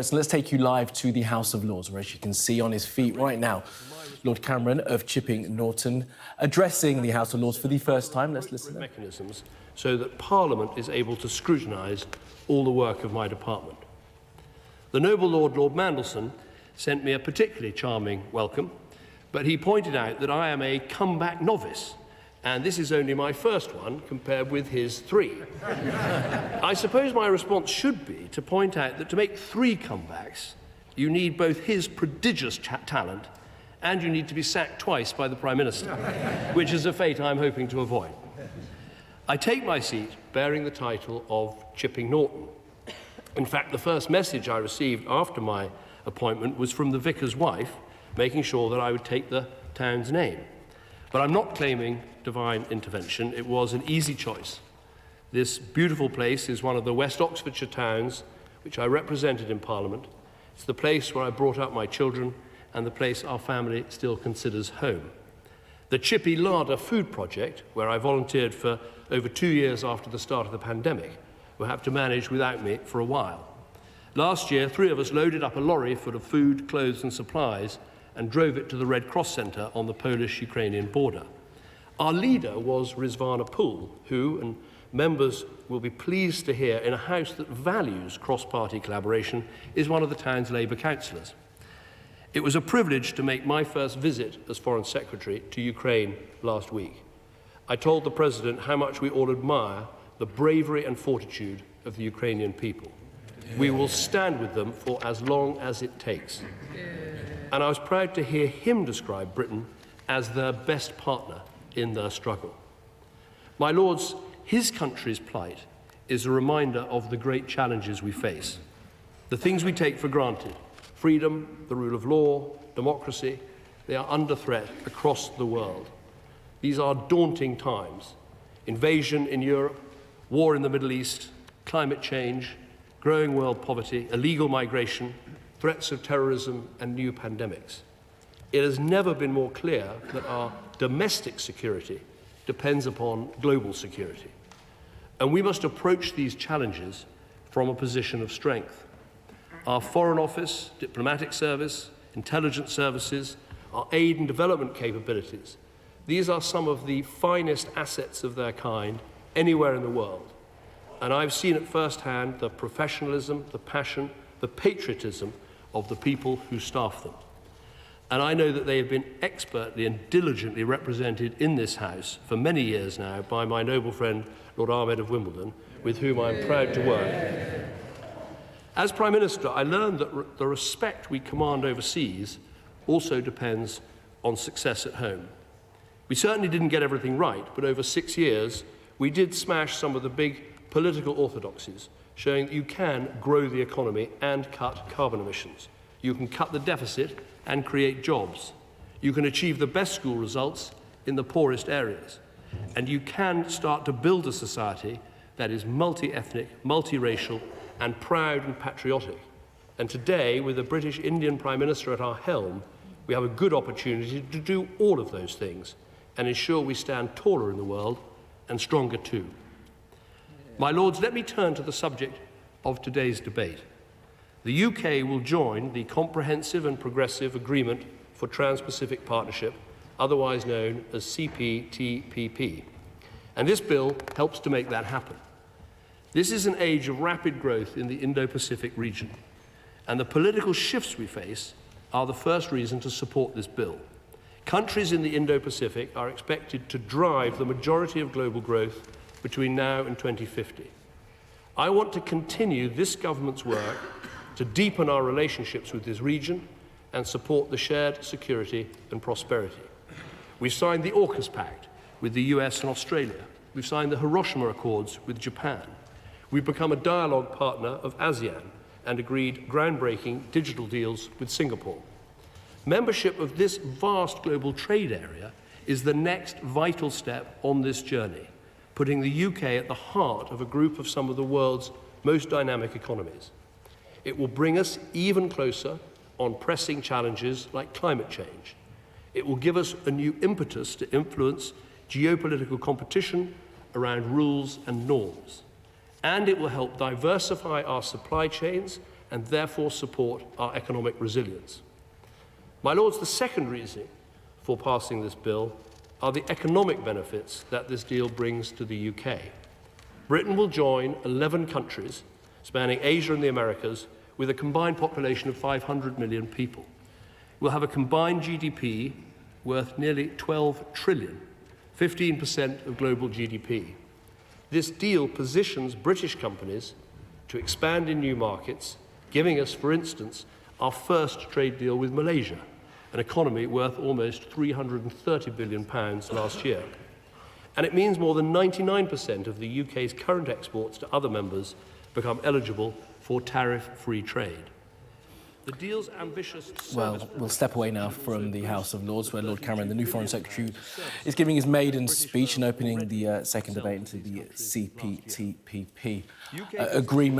So let's take you live to the House of Lords, where, as you can see on his feet right now, Lord Cameron of Chipping Norton addressing the House of Lords for the first time. Let's listen. Mechanisms so that Parliament is able to scrutinise all the work of my department. The noble Lord Mandelson sent me a particularly charming welcome, but he pointed out that I am a comeback novice, and this is only my first one compared with his 3. I suppose my response should be to point out that to make 3 comebacks, you need both his prodigious talent and you need to be sacked twice by the Prime Minister, which is a fate I'm hoping to avoid. I take my seat bearing the title of Chipping Norton. In fact, the first message I received after my appointment was from the vicar's wife, making sure that I would take the town's name. But I'm not claiming divine intervention. It was an easy choice. This beautiful place is one of the West Oxfordshire towns which I represented in Parliament. It's the place where I brought up my children and the place our family still considers home. The Chippy Larder Food Project, where I volunteered for over 2 years after the start of the pandemic, will have to manage without me for a while. Last year, 3 of us loaded up a lorry full of food, clothes and supplies and drove it to the Red Cross Centre on the Polish-Ukrainian border. Our leader was Rizvana Pool, who, and members will be pleased to hear, in a house that values cross-party collaboration, is one of the town's Labour councillors. It was a privilege to make my first visit as Foreign Secretary to Ukraine last week. I told the President how much we all admire the bravery and fortitude of the Ukrainian people. We will stand with them for as long as it takes. And I was proud to hear him describe Britain as their best partner in their struggle. My Lords, his country's plight is a reminder of the great challenges we face. The things we take for granted, freedom, the rule of law, democracy, they are under threat across the world. These are daunting times. Invasion in Europe, war in the Middle East, climate change, growing world poverty, illegal migration, threats of terrorism and new pandemics. It has never been more clear that our domestic security depends upon global security. And we must approach these challenges from a position of strength. Our Foreign Office, diplomatic service, intelligence services, our aid and development capabilities, these are some of the finest assets of their kind anywhere in the world. And I've seen at first hand the professionalism, the passion, the patriotism of the people who staff them. And I know that they have been expertly and diligently represented in this House for many years now by my noble friend, Lord Ahmed of Wimbledon, with whom I'm proud to work. As Prime Minister, I learned that the respect we command overseas also depends on success at home. We certainly didn't get everything right, but over 6 years, we did smash some of the big political orthodoxies, showing that you can grow the economy and cut carbon emissions. You can cut the deficit and create jobs. You can achieve the best school results in the poorest areas. And you can start to build a society that is multi-ethnic, multiracial, and proud and patriotic. And today, with the British Indian Prime Minister at our helm, we have a good opportunity to do all of those things and ensure we stand taller in the world and stronger too. My Lords, let me turn to the subject of today's debate. The UK will join the Comprehensive and Progressive Agreement for Trans-Pacific Partnership, otherwise known as CPTPP. And this bill helps to make that happen. This is an age of rapid growth in the Indo-Pacific region, and the political shifts we face are the first reason to support this bill. Countries in the Indo-Pacific are expected to drive the majority of global growth between now and 2050. I want to continue this government's work to deepen our relationships with this region and support the shared security and prosperity. We've signed the AUKUS Pact with the US and Australia. We've signed the Hiroshima Accords with Japan. We've become a dialogue partner of ASEAN and agreed groundbreaking digital deals with Singapore. Membership of this vast global trade area is the next vital step on this journey, putting the UK at the heart of a group of some of the world's most dynamic economies. It will bring us even closer on pressing challenges like climate change. It will give us a new impetus to influence geopolitical competition around rules and norms. And it will help diversify our supply chains and therefore support our economic resilience. My Lords, the second reason for passing this bill are the economic benefits that this deal brings to the UK. Britain will join 11 countries spanning Asia and the Americas with a combined population of 500 million people. We'll have a combined GDP worth nearly 12 trillion, 15% of global GDP. This deal positions British companies to expand in new markets, giving us, for instance, our first trade deal with Malaysia, an economy worth almost £330 billion last year. And it means more than 99% of the UK's current exports to other members become eligible for tariff-free trade. The deal's ambitious... Well, we'll step away now from the House of Lords, where Lord Cameron, the new Foreign Secretary, is giving his maiden speech and opening the second debate into the CPTPP agreement.